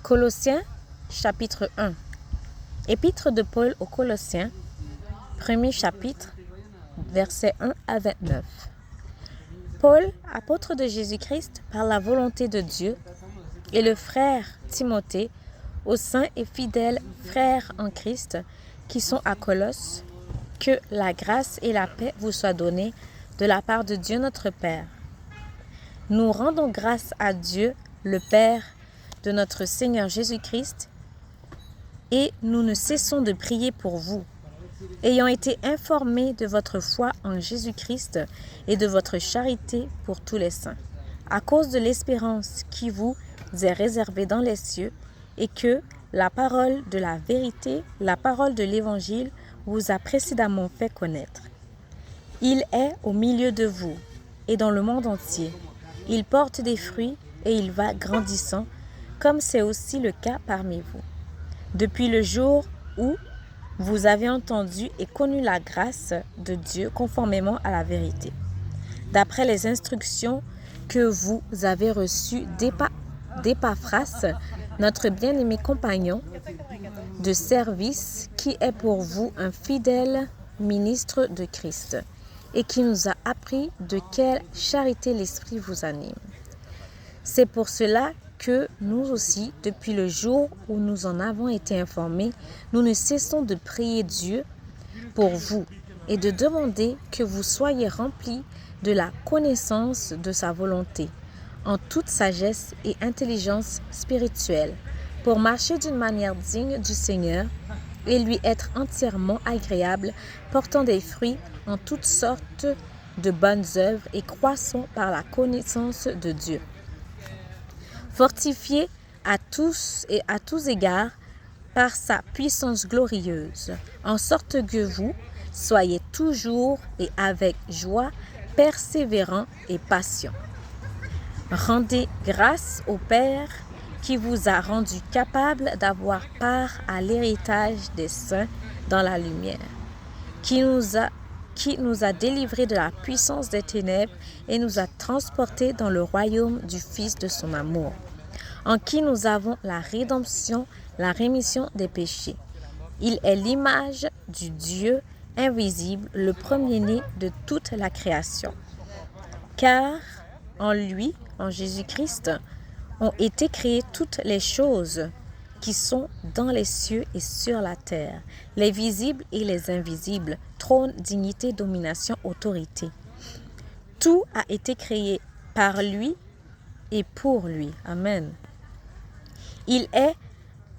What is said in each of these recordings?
Colossiens, chapitre 1. Épître de Paul aux Colossiens, premier chapitre, versets 1 à 29. Paul, apôtre de Jésus-Christ par la volonté de Dieu, et le frère Timothée, aux saints et fidèles frères en Christ qui sont à Colosse, que la grâce et la paix vous soient données de la part de Dieu notre Père. Nous rendons grâce à Dieu, le Père de notre Seigneur Jésus-Christ, et nous ne cessons de prier pour vous, ayant été informés de votre foi en Jésus-Christ et de votre charité pour tous les saints, à cause de l'espérance qui vous est réservée dans les cieux, et que la parole de la vérité, la parole de l'Évangile, vous a précédemment fait connaître. Il est au milieu de vous et dans le monde entier. Il porte des fruits et il va grandissant, comme c'est aussi le cas parmi vous. Depuis le jour où vous avez entendu et connu la grâce de Dieu conformément à la vérité, d'après les instructions que vous avez reçues d'Épaphras, notre bien-aimé compagnon de service, qui est pour vous un fidèle ministre de Christ, et qui nous a appris de quelle charité l'Esprit vous anime. C'est pour cela que nous aussi, depuis le jour où nous en avons été informés, nous ne cessons de prier Dieu pour vous et de demander que vous soyez remplis de la connaissance de sa volonté, en toute sagesse et intelligence spirituelle, pour marcher d'une manière digne du Seigneur et lui être entièrement agréable, portant des fruits en toutes sortes de bonnes œuvres et croissant par la connaissance de Dieu. Fortifiés à tous et à tous égards par sa puissance glorieuse, en sorte que vous soyez toujours et avec joie, persévérants et patients. Rendez grâce au Père qui vous a rendu capable d'avoir part à l'héritage des saints dans la lumière, qui nous a délivrés de la puissance des ténèbres et nous a transportés dans le royaume du Fils de son amour, en qui nous avons la rédemption, la rémission des péchés. Il est l'image du Dieu invisible, le premier-né de toute la création. Car en lui, en Jésus-Christ, ont été créées toutes les choses qui sont dans les cieux et sur la terre, les visibles et les invisibles, trône, dignité, domination, autorité. Tout a été créé par lui et pour lui. Amen. Il est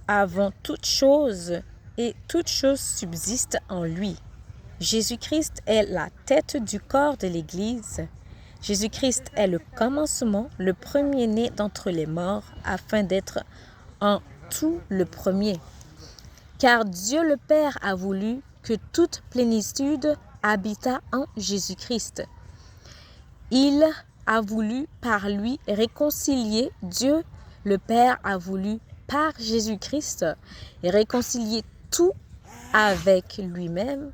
avant toute chose et toute chose subsiste en lui. Jésus-Christ est la tête du corps de l'Église. Jésus-Christ est le commencement, le premier-né d'entre les morts, afin d'être en tout le premier. Car Dieu le Père a voulu que toute plénitude habitât en Jésus-Christ. Il a voulu par lui réconcilier, Dieu le Père a voulu par Jésus-Christ réconcilier tout avec lui-même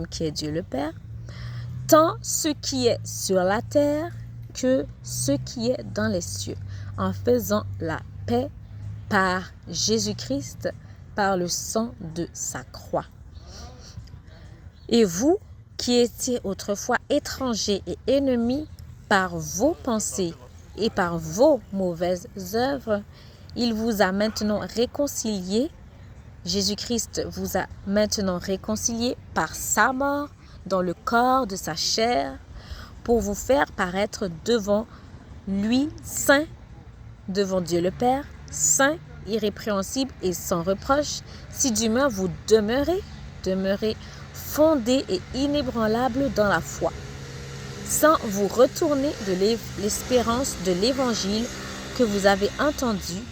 qui est Dieu le Père, tant ce qui est sur la terre que ce qui est dans les cieux, en faisant la paix par Jésus-Christ, par le sang de sa croix. Et vous, qui étiez autrefois étrangers et ennemis par vos pensées et par vos mauvaises œuvres, il vous a maintenant réconciliés. Jésus-Christ vous a maintenant réconciliés par sa mort dans le corps de sa chair, pour vous faire paraître devant lui saint, devant Dieu le Père, saint, irrépréhensible et sans reproche, si d'humeur vous demeurez fondés et inébranlables dans la foi, sans vous retourner de l'espérance de l'Évangile que vous avez entendu,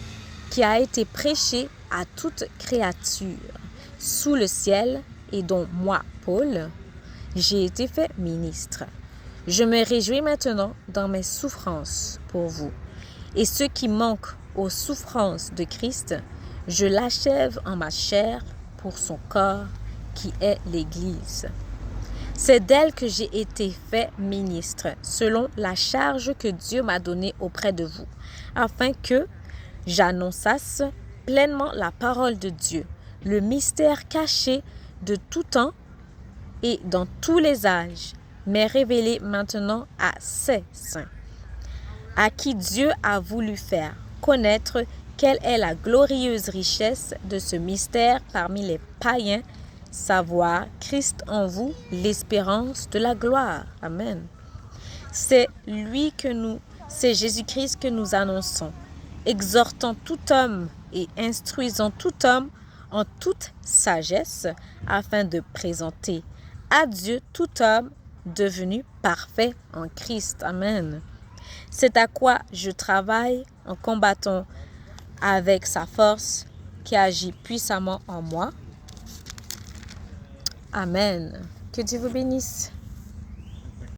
qui a été prêché à toute créature sous le ciel, et dont moi, Paul, j'ai été fait ministre. Je me réjouis maintenant dans mes souffrances pour vous. Et ce qui manque aux souffrances de Christ, je l'achève en ma chair pour son corps, qui est l'Église. C'est d'elle que j'ai été fait ministre, selon la charge que Dieu m'a donnée auprès de vous, afin que, J'annonçasse pleinement la parole de Dieu, le mystère caché de tout temps et dans tous les âges, m'est révélé maintenant à ses saints, à qui Dieu a voulu faire connaître quelle est la glorieuse richesse de ce mystère parmi les païens, savoir Christ en vous, l'espérance de la gloire. Amen. C'est Jésus-Christ que nous annonçons, exhortant tout homme et instruisant tout homme en toute sagesse, afin de présenter à Dieu tout homme devenu parfait en Christ. Amen. C'est à quoi je travaille en combattant avec sa force qui agit puissamment en moi. Amen. Que Dieu vous bénisse.